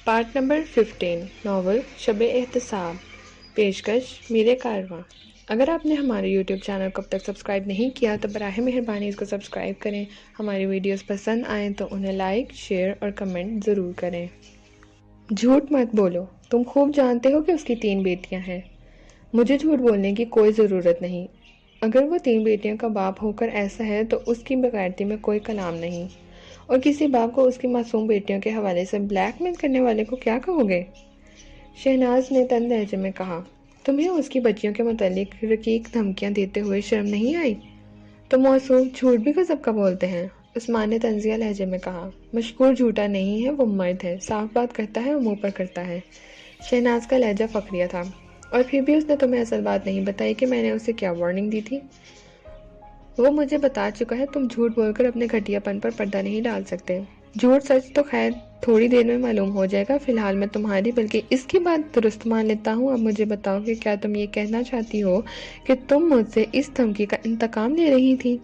Part number 15 novel شب احتساب، پیشکش میرے کارواں۔ اگر آپ نے ہمارے یوٹیوب چینل کو اب تک سبسکرائب نہیں کیا تو براہ مہربانی اس کو سبسکرائب کریں۔ ہماری ویڈیوز پسند آئیں تو انہیں لائک، شیئر اور کمنٹ ضرور کریں۔ جھوٹ مت بولو، تم خوب جانتے ہو کہ اس کی 3 بیٹیاں ہیں۔ مجھے جھوٹ بولنے کی کوئی ضرورت نہیں۔ اگر وہ 3 بیٹیوں کا باپ ہو کر ایسا ہے تو اس کی بغیرتی میں کوئی کلام نہیں، اور کسی باپ کو اس کی معصوم بیٹیوں کے حوالے سے بلیک میل کرنے والے کو کیا کہو گے؟ شہناز نے تند لہجے میں کہا، تمہیں اس کی بچیوں کے متعلق رقیق دھمکیاں دیتے ہوئے شرم نہیں آئی؟ تو معصوم جھوٹ بھی غضب کا بولتے ہیں۔ عثمان نے طنزیہ لہجے میں کہا، مشکور جھوٹا نہیں ہے، وہ مرد ہے، صاف بات کرتا ہے اور منہ پر کرتا ہے۔ شہناز کا لہجہ فخریہ تھا۔ اور پھر بھی اس نے تمہیں اصل بات نہیں بتائی کہ میں نے اسے کیا وارننگ دی تھی؟ وہ مجھے بتا چکا ہے، تم جھوٹ بول کر اپنے گھٹیا پن پر پردہ نہیں ڈال سکتے۔ جھوٹ سچ تو خیر تھوڑی دیر میں معلوم ہو جائے گا، فی الحال میں تمہاری بلکہ اس کی بات درست مان لیتا ہوں۔ اب مجھے بتاؤ کہ کیا تم یہ کہنا چاہتی ہو کہ تم مجھ سے اس دھمکی کا انتقام لے رہی تھی؟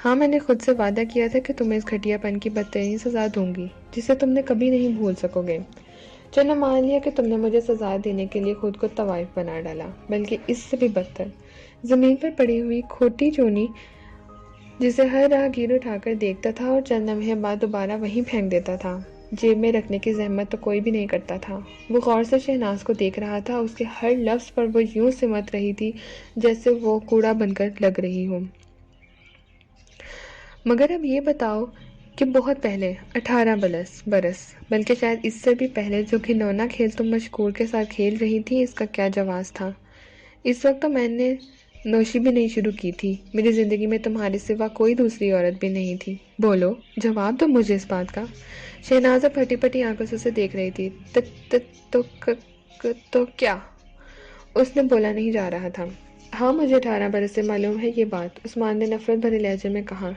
ہاں، میں نے خود سے وعدہ کیا تھا کہ تمہیں اس گھٹیا پن کی بدترین سزا دوں گی جسے تم نے کبھی نہیں بھول سکو گے۔ چلو مان لیا کہ تم نے مجھے سزا دینے کے لیے خود کو طوائف بنا ڈالا، بلکہ اس سے بھی بدتر، زمین پر پڑی ہوئی کھوٹی چونی جسے ہر راہگیر اٹھا کر دیکھتا تھا اور چند لمحے بعد دوبارہ وہیں پھینک دیتا تھا۔ جیب میں رکھنے کی زحمت تو کوئی بھی نہیں کرتا تھا۔ وہ غور سے شہناز کو دیکھ رہا تھا، اس کے ہر لفظ پر وہ یوں سمٹ رہی تھی جیسے وہ کوڑا بن کر لگ رہی ہو۔ مگر اب یہ بتاؤ کہ بہت پہلے 18 برس بلکہ شاید اس سے بھی پہلے جو گھنونا کھیل تم مشکور کے ساتھ کھیل رہی تھی، اس کا کیا جواز تھا؟ اس وقت تو میں نے نوشی بھی نہیں شروع کی تھی، میری زندگی میں تمہارے سوا کوئی دوسری عورت بھی نہیں تھی۔ بولو، جواب دو مجھے اس بات کا۔ شہناز اب پھٹی پھٹی آنکھوں سے اسے دیکھ رہی تھی۔ تو کیا؟ اس نے بولا نہیں جا رہا تھا۔ ہاں، مجھے 18 برس سے معلوم ہے یہ بات، عثمان نے نفرت بھرے لہجے میں کہا۔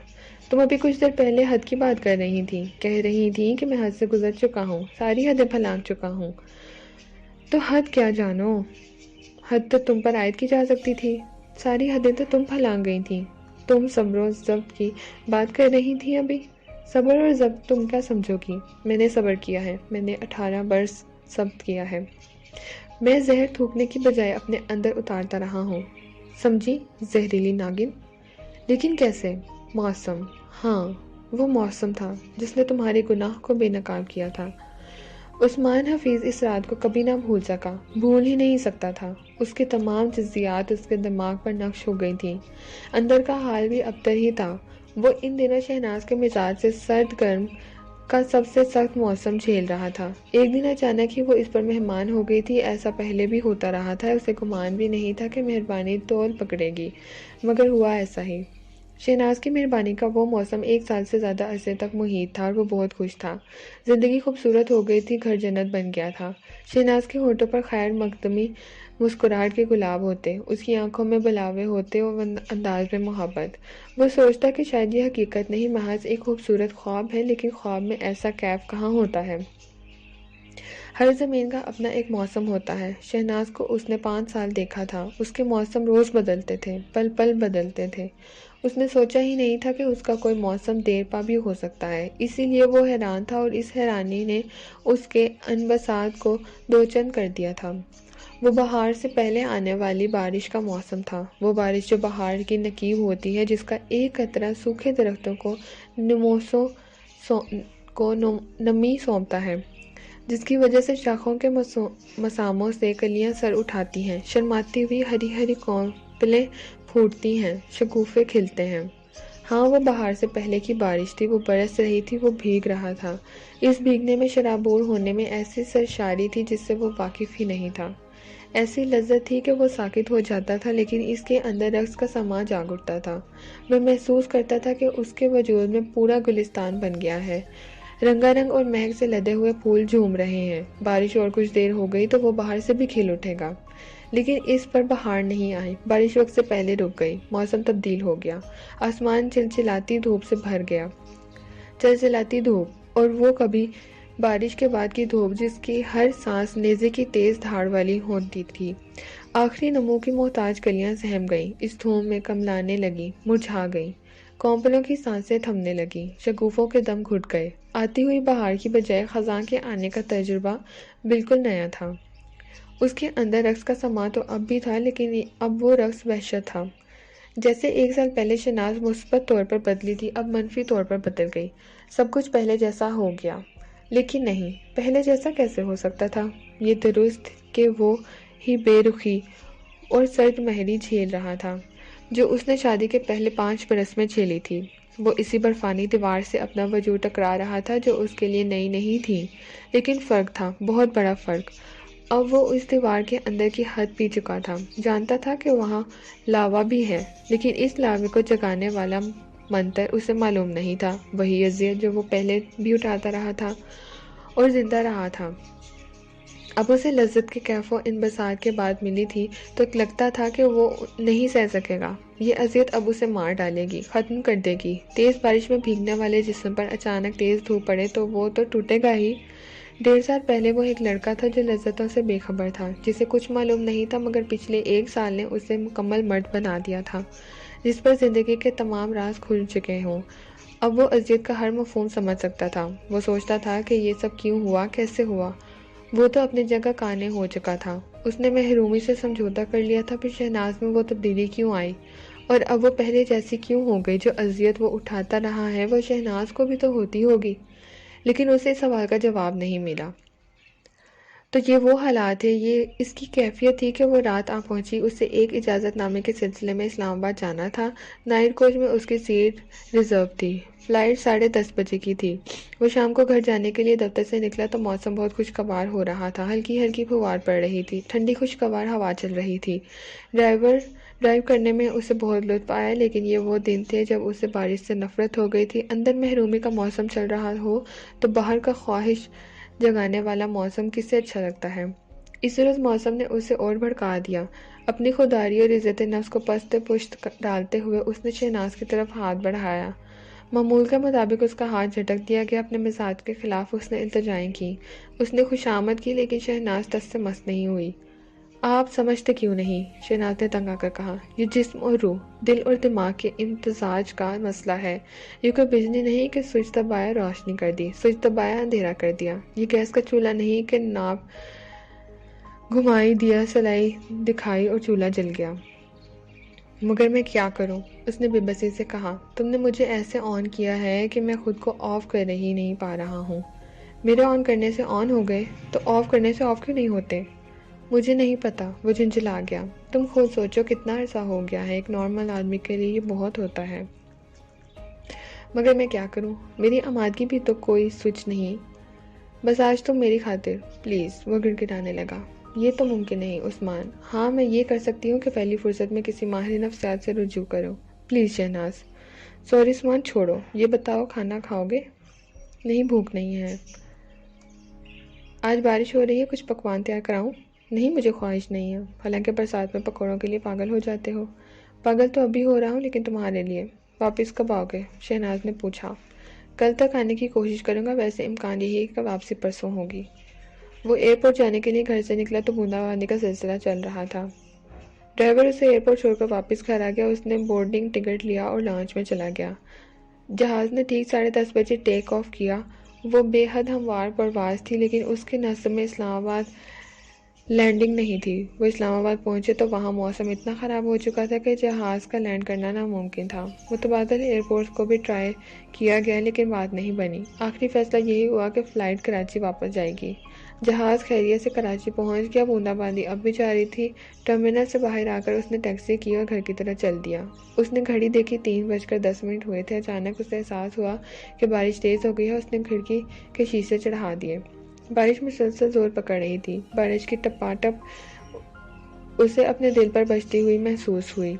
تم ابھی کچھ دیر پہلے حد کی بات کر رہی تھی، کہہ رہی تھی کہ میں حد سے گزر چکا ہوں، ساری حدیں پھلانگ چکا ہوں۔ تو حد کیا جانو؟ حد تو تم پر عائد کی جا سکتی تھی، ساری حدیں تو تم پھلانگ گئی تھی۔ تم صبر و ضبط کی بات کر رہی تھی ابھی۔ صبر اور ضبط تم کیا سمجھو گی؟ میں نے صبر کیا ہے، میں نے 18 برس ضبط کیا ہے۔ میں زہر تھوکنے کی بجائے اپنے اندر اتارتا رہا ہوں، سمجھی زہریلی ناگن؟ لیکن کیسے؟ موسم، ہاں وہ موسم تھا جس نے تمہارے گناہ کو بے نقاب کیا تھا۔ عثمان حفیظ اس رات کو کبھی نہ بھول سکا، بھول ہی نہیں سکتا تھا۔ اس کی تمام جزیات اس کے دماغ پر نقش ہو گئی تھیں، اندر کا حال بھی ابتر ہی تھا۔ وہ ان دنوں شہناز کے مزاج سے سرد گرم کا سب سے سخت موسم جھیل رہا تھا۔ ایک دن اچانک ہی وہ اس پر مہمان ہو گئی تھی، ایسا پہلے بھی ہوتا رہا تھا، اسے گمان بھی نہیں تھا کہ مہربانی تول پکڑے گی، مگر ہوا ایسا ہی۔ شہناز کی مہربانی کا وہ موسم 1 سال سے زیادہ عرصے تک محیط تھا اور وہ بہت خوش تھا۔ زندگی خوبصورت ہو گئی تھی، گھر جنت بن گیا تھا۔ شہناز کے ہونٹوں پر خیر مقدمی مسکراہٹ کے گلاب ہوتے، اس کی آنکھوں میں بلاوے ہوتے اور انداز میں محبت۔ وہ سوچتا کہ شاید یہ حقیقت نہیں، محض ایک خوبصورت خواب ہے، لیکن خواب میں ایسا کیف کہاں ہوتا ہے؟ ہر زمین کا اپنا ایک موسم ہوتا ہے۔ شہناز کو اس نے 5 سال دیکھا تھا، اس کے موسم روز بدلتے تھے، پل پل بدلتے تھے۔ اس نے سوچا ہی نہیں تھا کہ اس کا کوئی موسم دیر پا بھی ہو سکتا ہے، اسی لیے وہ حیران تھا، اور اس حیرانی نے اس کے انبساط کو دوچند کر دیا تھا۔ وہ بہار سے پہلے آنے والی بارش کا موسم تھا، وہ بارش جو بہار کی نقیب ہوتی ہے، جس کا ایک قطرہ سوکھے درختوں کو نمی سونپتا ہے، جس کی وجہ سے شاخوں کے مساموں سے کلیاں سر اٹھاتی ہیں، شرماتی ہوئی ہری ہری کونپلیں پھوٹتی ہیں، شگوفے کھلتے ہیں۔ ہاں، وہ بہار سے پہلے کی بارش تھی، وہ برس رہی تھی، وہ بھیگ رہا تھا۔ اس بھیگنے میں شرابور ہونے میں ایسی سرشاری تھی جس سے وہ واقف ہی نہیں تھا، ایسی لذت تھی کہ وہ ساکت ہو جاتا تھا، لیکن اس کے اندر رقص کا سماں جاگ اٹھتا تھا۔ وہ محسوس کرتا تھا کہ اس کے وجود میں پورا گلستان بن گیا ہے، رنگا رنگ اور مہک سے لدے ہوئے پھول جھوم رہے ہیں۔ بارش اور کچھ دیر ہو گئی تو وہ باہر سے بھی کھل اٹھے گا، لیکن اس پر بہار نہیں آئی۔ بارش وقت سے پہلے رک گئی، موسم تبدیل ہو گیا، آسمان چلچلاتی دھوپ سے بھر گیا، چلچلاتی دھوپ، اور وہ کبھی بارش کے بعد کی دھوپ جس کی ہر سانس نیزے کی تیز دھاڑ والی ہوتی تھی۔ آخری نمو کی محتاج کلیاں سہم گئیں، اس دھوپ میں کملانے لگیں، مرجھا گئیں۔ کونپلوں کی سانسیں تھمنے لگیں، شگوفوں کے دم گھٹ گئے۔ آتی ہوئی بہار کی بجائے خزاں کے آنے کا تجربہ بالکل نیا تھا۔ اس کے اندر رقص کا سماں تو اب بھی تھا، لیکن اب وہ رقص وحشت تھا۔ جیسے 1 سال پہلے شہناز مثبت طور پر بدلی تھی، اب منفی طور پر بدل گئی۔ سب کچھ پہلے جیسا ہو گیا، لیکن نہیں، پہلے جیسا کیسے ہو سکتا تھا؟ یہ درست کہ وہ ہی بے رخی اور سرد مہری جھیل رہا تھا جو اس نے شادی کے پہلے 5 برس میں جھیلی تھی۔ وہ اسی برفانی دیوار سے اپنا وجود ٹکرا رہا تھا جو اس کے لیے نئی نہیں تھی، لیکن فرق تھا، بہت بڑا فرق۔ اب وہ اس دیوار کے اندر کی حد پی چکا تھا، جانتا تھا کہ وہاں لاوا بھی ہے، لیکن اس لاوے کو جگانے والا منتر اسے معلوم نہیں تھا، وہی اذیت جو وہ پہلے بھی اٹھاتا رہا تھا اور زندہ رہا تھا۔ اب اسے لذت کے کیف و انبساط کے بعد ملی تھی تو لگتا تھا کہ وہ نہیں سہ سکے گا۔ یہ اذیت اب اسے مار ڈالے گی، ختم کر دے گی۔ تیز بارش میں بھیگنے والے جسم پر اچانک تیز دھوپ پڑے تو وہ تو ٹوٹے گا ہی۔ 1.5 سال پہلے وہ ایک لڑکا تھا جو لذتوں سے بے خبر تھا، جسے کچھ معلوم نہیں تھا، مگر پچھلے 1 سال نے اسے مکمل مرد بنا دیا تھا، جس پر زندگی کے تمام راز کھل چکے ہوں۔ اب وہ اذیت کا ہر مفہوم سمجھ سکتا تھا۔ وہ سوچتا تھا کہ یہ سب کیوں ہوا، کیسے ہوا۔ وہ تو اپنی جگہ کانے ہو چکا تھا، اس نے محرومی سے سمجھوتا کر لیا تھا، پھر شہناز میں وہ تبدیلی کیوں آئی، اور اب وہ پہلے جیسی کیوں ہو گئی؟ جو اذیت وہ اٹھاتا رہا ہے وہ شہناز کو بھی تو ہوتی ہوگی، لیکن اسے اس سوال کا جواب نہیں ملا۔ تو یہ وہ حالات ہے، یہ اس کی کیفیت تھی کہ وہ رات آ پہنچی۔ اسے ایک اجازت نامے کے سلسلے میں اسلام آباد جانا تھا۔ نائٹ کوچ میں اس کی سیٹ ریزرو تھی۔ فلائٹ 10:30 بجے کی تھی۔ وہ شام کو گھر جانے کے لیے دفتر سے نکلا تو موسم بہت خوشگوار ہو رہا تھا، ہلکی ہلکی پھوار پڑ رہی تھی، ٹھنڈی خوشگوار ہوا چل رہی تھی۔ ڈرائیو کرنے میں اسے بہت لطف آیا، لیکن یہ وہ دن تھے جب اسے بارش سے نفرت ہو گئی تھی۔ اندر محرومی کا موسم چل رہا ہو تو باہر کا خواہش جگانے والا موسم کسے اچھا لگتا ہے؟ اس روز موسم نے اسے اور بھڑکا دیا۔ اپنی خودداری اور عزت نفس کو پست پشت ڈالتے ہوئے اس نے شہناز کی طرف ہاتھ بڑھایا۔ معمول کے مطابق اس کا ہاتھ جھٹک دیا گیا۔ اپنے مزاج کے خلاف اس نے التجائیں کی، اس نے خوشامد کی، لیکن شہناز ٹس سے مس نہیں ہوئی۔ آپ سمجھتے کیوں نہیں؟ شہناز نے تنگ آ کر کہا۔ یہ جسم اور روح، دل اور دماغ کے امتزاج کا مسئلہ ہے۔ یہ کوئی بجلی نہیں کہ سوئچ دبایا روشنی کر دی، سوئچ دبایا اندھیرا کر دیا۔ یہ گیس کا چولہا نہیں کہ ناپ گھمائی، دیا سلائی دکھائی اور چولہا جل گیا۔ مگر میں کیا کروں؟ اس نے بے بسی سے کہا۔ تم نے مجھے ایسے آن کیا ہے کہ میں خود کو آف کر ہی نہیں پا رہا ہوں۔ میرے آن کرنے سے آن ہو گئے تو آف کرنے سے آف کیوں نہیں ہوتے؟ مجھے نہیں پتا، وہ جھنجھلا گیا۔ تم خود سوچو کتنا عرصہ ہو گیا ہے، ایک نارمل آدمی کے لیے یہ بہت ہوتا ہے۔ مگر میں کیا کروں؟ میری آمادگی بھی تو کوئی سوئچ نہیں۔ بس آج تم میری خاطر، پلیز۔ وہ گڑ گڑانے لگا۔ یہ تو ممکن نہیں عثمان۔ ہاں میں یہ کر سکتی ہوں کہ پہلی فرصت میں کسی ماہر نفسیات سے رجوع کرو۔ پلیز شہناز۔ سوری عثمان، چھوڑو۔ یہ بتاؤ کھانا کھاؤ گے؟ نہیں، بھوک نہیں ہے۔ آج بارش ہو رہی ہے، کچھ پکوان تیار کراؤں؟ نہیں، مجھے خواہش نہیں ہے، حالانکہ برسات میں پکوڑوں کے لیے پاگل ہو جاتے ہو۔ پاگل تو ابھی ہو رہا ہوں، لیکن تمہارے لیے۔ واپس کب آؤ گے؟ شہناز نے پوچھا۔ کل تک آنے کی کوشش کروں گا، ویسے امکان یہی ہے کہ واپسی پرسوں ہوگی۔ وہ ایئرپورٹ جانے کے لیے گھر سے نکلا تو بوندا باندی کا سلسلہ چل رہا تھا۔ ڈرائیور اسے ایئرپورٹ چھوڑ کر واپس گھر آ گیا۔ اس نے بورڈنگ ٹکٹ لیا اور لانچ میں چلا گیا۔ جہاز نے ٹھیک 10:30 بجے ٹیک آف کیا۔ وہ بے حد ہموار پرواز تھی، لیکن اس کے نصب میں اسلام آباد لینڈنگ نہیں تھی۔ وہ اسلام آباد پہنچے تو وہاں موسم اتنا خراب ہو چکا تھا کہ جہاز کا لینڈ کرنا ناممکن تھا۔ متبادل ایئرپورٹ کو بھی ٹرائی کیا گیا، لیکن بات نہیں بنی۔ آخری فیصلہ یہی ہوا کہ فلائٹ کراچی واپس جائے گی۔ جہاز خیریت سے کراچی پہنچ گیا۔ بوندا باندی اب بھی جاری تھی۔ ٹرمینل سے باہر آ کر اس نے ٹیکسی کی اور گھر کی طرف چل دیا۔ اس نے گھڑی دیکھی، 3:10 ہوئے تھے۔ اچانک اسے احساس ہوا کہ بارش تیز ہو گئی ہے۔ اس نے کھڑکی کے شیشے چڑھا دیے۔ بارش مسلسل زور پکڑ رہی تھی۔ بارش کی ٹپاٹپ اسے اپنے دل پر بجتی ہوئی محسوس ہوئی۔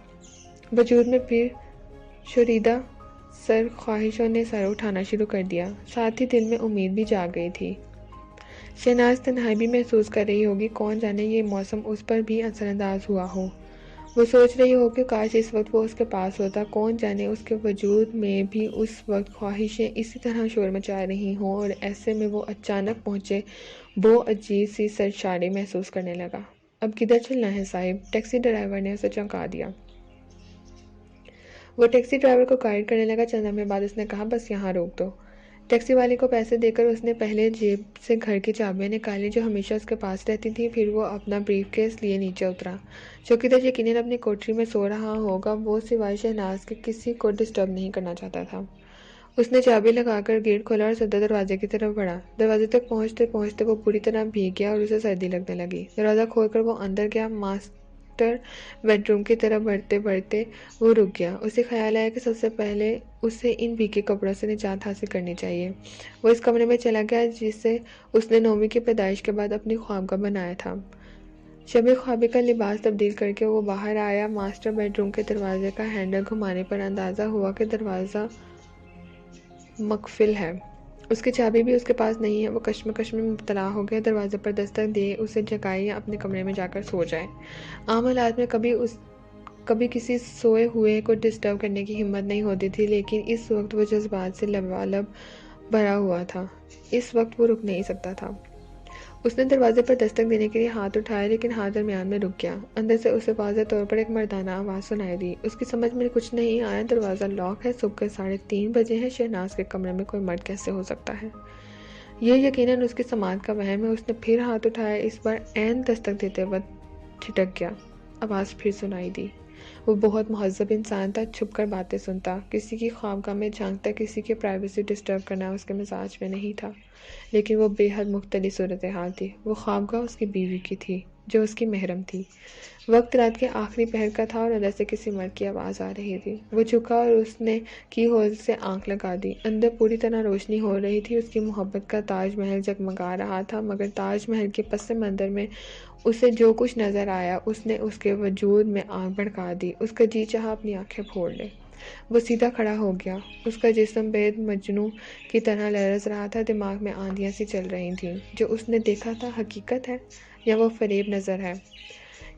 وجود میں پھر شوریدہ سر خواہشوں نے سر اٹھانا شروع کر دیا، ساتھ ہی دل میں امید بھی جاگ گئی تھی۔ شہناز تنہائی بھی محسوس کر رہی ہوگی، کون جانے یہ موسم اس پر بھی اثر انداز ہوا ہو۔ وہ سوچ رہی ہو کہ کاش اس وقت وہ اس کے پاس ہوتا. کون جانے اس کے وجود میں بھی اس وقت خواہشیں اسی طرح شور مچا رہی ہوں. اور ایسے میں وہ اچانک پہنچے وہ عجیب سی سرشاری محسوس کرنے لگا. اب کدھر چلنا ہے صاحب؟ ٹیکسی ڈرائیور نے اسے چونکا دیا. وہ ٹیکسی ڈرائیور کو گائیڈ کرنے لگا. چند لمحے بعد اس نے کہا بس یہاں روک دو. ٹیکسی والے کو پیسے دے کر اس نے پہلے جیب سے گھر کی چابیاں نکالی جو ہمیشہ اس کے پاس رہتی تھی. پھر وہ اپنا بریف کیس لیے نیچے اترا. چوکیدار یقیناً اپنی کوٹری میں سو رہا ہوگا. وہ سوائے شہناز کے کسی کو ڈسٹرب نہیں کرنا چاہتا تھا. اس نے چابی لگا کر گیٹ کھولا اور سدا دروازے کی طرف بڑھا. دروازے تک پہنچتے پہنچتے وہ پوری طرح بھیگ گیا اور اسے سردی لگنے لگی. دروازہ کھول کر وہ اندر گیا. ماسٹر بیڈ روم کی طرف بڑھتے بڑھتے وہ رک گیا. اسے خیال آیا کہ سب سے پہلے اسے ان بھیگے کپڑوں سے نجات حاصل کرنی چاہیے. وہ اس کمرے میں چلا گیا جسے اس نے نومی کی پیدائش کے بعد اپنی خوابگاہ بنایا تھا. شب خوابی کا لباس تبدیل کر کے وہ باہر آیا. ماسٹر بیڈ روم کے دروازے کا ہینڈل گھمانے پر اندازہ ہوا کہ دروازہ مقفل ہے. اس کی چابی بھی اس کے پاس نہیں ہے. وہ کشمکش میں مبتلا ہو گیا. دروازے پر دستک دے اسے جگائے یا اپنے کمرے میں جا کر سو جائے. عام حالات میں کبھی کسی سوئے ہوئے کو ڈسٹرب کرنے کی ہمت نہیں ہوتی تھی، لیکن اس وقت وہ جذبات سے لبالب بھرا ہوا تھا. اس وقت وہ رک نہیں سکتا تھا. اس نے دروازے پر دستک دینے کے لیے ہاتھ اٹھایا لیکن ہاتھ درمیان میں رک گیا. اندر سے اسے واضح طور پر ایک مردانہ آواز سنائی دی. اس کی سمجھ میں کچھ نہیں آیا. دروازہ لاک ہے. صبح کے 3:30 بجے ہیں. شہناز کے کمرے میں کوئی مرد کیسے ہو سکتا ہے؟ یہ یقیناً اس کی سماعت کا وہم ہے. اس نے پھر ہاتھ اٹھایا. اس بار عین دستک دیتے وقت ٹھٹک گیا. آواز پھر سنائی دی. وہ بہت مہذب انسان تھا. چھپ کر باتیں سنتا، کسی کی خوابگاہ میں جھانکتا. کسی کی پرائیویسی ڈسٹرب کرنا اس کے مزاج میں نہیں تھا. لیکن وہ بے حد مختلف صورتحال تھی. وہ خوابگاہ اس کی بیوی کی تھی جو اس کی محرم تھی. وقت رات کے آخری پہر کا تھا اور اندر سے کسی مرد کی آواز آ رہی تھی. وہ جھکا اور اس نے کی ہول سے آنکھ لگا دی. اندر پوری طرح روشنی ہو رہی تھی. اس کی محبت کا تاج محل جگمگا رہا تھا، مگر تاج محل کے پس منظر میں اسے جو کچھ نظر آیا اس نے اس کے وجود میں آگ بھڑکا دی. اس کا جی چاہا اپنی آنکھیں پھوڑ لے. وہ سیدھا کھڑا ہو گیا. اس کا جسم بید مجنوں کی طرح لرز رہا تھا. دماغ میں آندیاں سی چل رہی تھیں. جو اس نے دیکھا تھا حقیقت ہے یا وہ فریب نظر ہے؟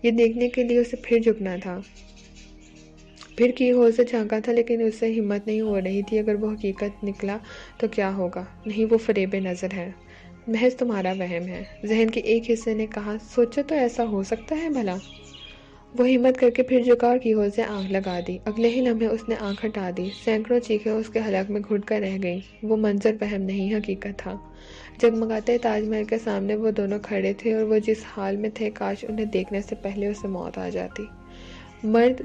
یہ دیکھنے کے لیے اسے پھر جھکنا تھا. پھر کی ہول سے جھانکا تھا لیکن اس سے ہمت نہیں ہو رہی تھی. اگر وہ حقیقت نکلا تو کیا ہوگا؟ نہیں، وہ فریب نظر ہے، محض تمہارا وہم ہے. ذہن کے ایک حصے نے کہا سوچو تو ایسا ہو سکتا ہے بھلا. وہ ہمت کر کے پھر جھکا اور کی ہول سے آنکھ لگا دی. اگلے ہی لمحے اس نے آنکھ ہٹا دی. سینکڑوں چیخیں اس کے حلق میں گھٹ کر رہ گئیں. وہ منظر وہم نہیں حقیقت تھا. جگمگاتے تاج محل کے سامنے وہ دونوں کھڑے تھے اور وہ جس حال میں تھے کاش انہیں دیکھنے سے پہلے اسے موت آ جاتی. مرد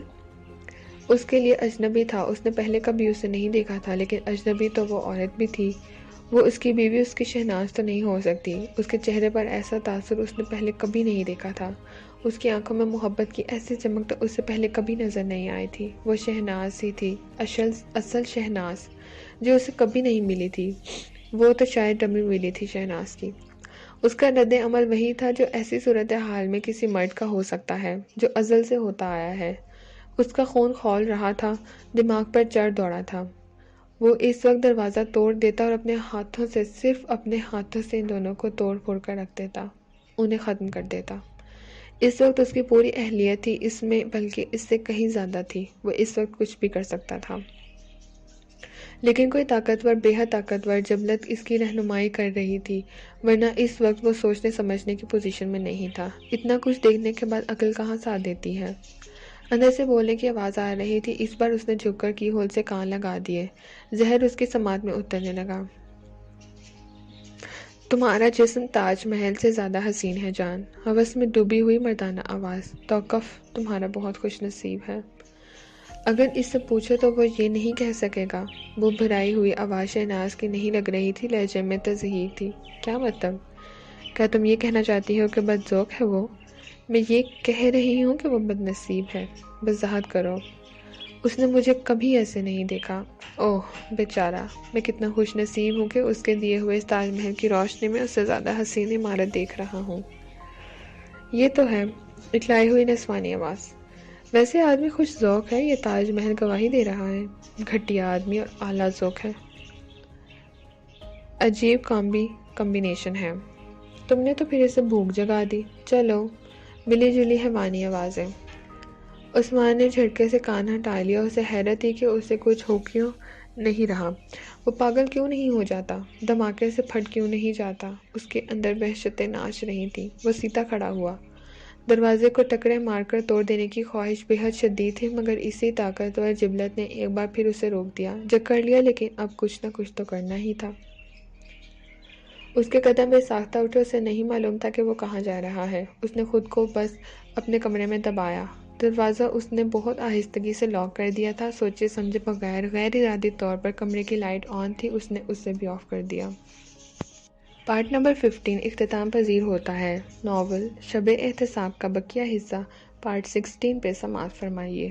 اس کے لیے اجنبی تھا. اس نے پہلے کبھی اسے نہیں دیکھا تھا، لیکن اجنبی تو وہ عورت بھی تھی. وہ اس کی بیوی، اس کی شہناز تو نہیں ہو سکتی. اس کے چہرے پر ایسا تاثر اس نے پہلے کبھی نہیں دیکھا تھا. اس کی آنکھوں میں محبت کی ایسی چمک تو اس سے پہلے کبھی نظر نہیں آئی تھی. وہ شہناز ہی تھی، اصل شہناز جو اسے کبھی نہیں ملی تھی. وہ تو شاید ڈمی ملی تھی شہناز کی. اس کا رد عمل وہی تھا جو ایسی صورتحال میں کسی مرد کا ہو سکتا ہے، جو ازل سے ہوتا آیا ہے. اس کا خون کھول رہا تھا، دماغ پر چڑھ دوڑا تھا. وہ اس وقت دروازہ توڑ دیتا اور اپنے ہاتھوں سے، صرف اپنے ہاتھوں سے ان دونوں کو توڑ پھوڑ کر رکھ دیتا، انہیں ختم کر دیتا. اس وقت اس کی پوری اہلیت تھی اس میں، بلکہ اس سے کہیں زیادہ تھی. وہ اس وقت کچھ بھی کر سکتا تھا. لیکن کوئی طاقتور، بے حد طاقتور جبلت اس کی رہنمائی کر رہی تھی، ورنہ اس وقت وہ سوچنے سمجھنے کی پوزیشن میں نہیں تھا. اتنا کچھ دیکھنے کے بعد عقل کہاں ساتھ دیتی ہے؟ اندر سے بولنے کی آواز آ رہی تھی. اس بار اس نے جھک کر کی ہول سے کان لگا دیے. زہر اس کی سماعت میں اترنے لگا. تمہارا جسم تاج محل سے زیادہ حسین ہے جان. ہوس میں ڈوبی ہوئی مردانہ آواز. توقف، تمہارا بہت خوش نصیب ہے. اگر اس سے پوچھو تو وہ یہ نہیں کہہ سکے گا. وہ بھرائی ہوئی آواز شہناز کی نہیں لگ رہی تھی، لہجے میں تزہیر تھی. کیا مطلب؟ کیا تم یہ کہنا چاہتی ہو کہ بد ذوق ہے وہ؟ میں یہ کہہ رہی ہوں کہ وہ بد نصیب ہے. وضاحت کرو. اس نے مجھے کبھی ایسے نہیں دیکھا. اوہ بیچارہ، میں کتنا خوش نصیب ہوں کہ اس کے دیے ہوئے اس تاج محل کی روشنی میں اس سے زیادہ حسین عمارت دیکھ رہا ہوں. یہ تو ہے، اٹھلائی ہوئی نسوانی آواز. ویسے آدمی خوش ذوق ہے، یہ تاج محل گواہی دے رہا ہے. گھٹیا آدمی اور اعلیٰ ذوق ہے. عجیب کمبینیشن ہے. تم نے تو پھر اسے بھوک جگا دی. چلو. ملی جلی حیوانی آوازیں. عثمان نے جھٹکے سے کان ہٹا لیا۔ اسے حیرت تھی کہ اسے کچھ ہو کیوں نہیں رہا، وہ پاگل کیوں نہیں ہو جاتا، دھماکے سے پھٹ کیوں نہیں جاتا۔ اس کے اندر وحشتیں ناچ رہی تھیں۔ وہ سیدھا کھڑا ہوا۔ دروازے کو ٹکرے مار کر توڑ دینے کی خواہش بے حد شدید تھی، مگر اسی طاقتور جبلت نے ایک بار پھر اسے روک دیا۔ جب کر لیا، لیکن اب کچھ نہ کچھ تو کرنا ہی تھا۔ اس کے قدم بے ساختہ اٹھے۔ اسے نہیں معلوم تھا کہ وہ کہاں جا رہا ہے۔ اس نے خود کو بس اپنے کمرے میں دبایا۔ دروازہ اس نے بہت آہستگی سے لاک کر دیا تھا۔ سوچے سمجھے بغیر غیر ارادی طور پر کمرے کی لائٹ آن تھی، اس نے اسے بھی آف کر دیا۔ پارٹ نمبر 15 اختتام پذیر ہوتا ہے۔ ناول شب احتساب کا بقیہ حصہ پارٹ 16 پہ سماعت فرمائیے۔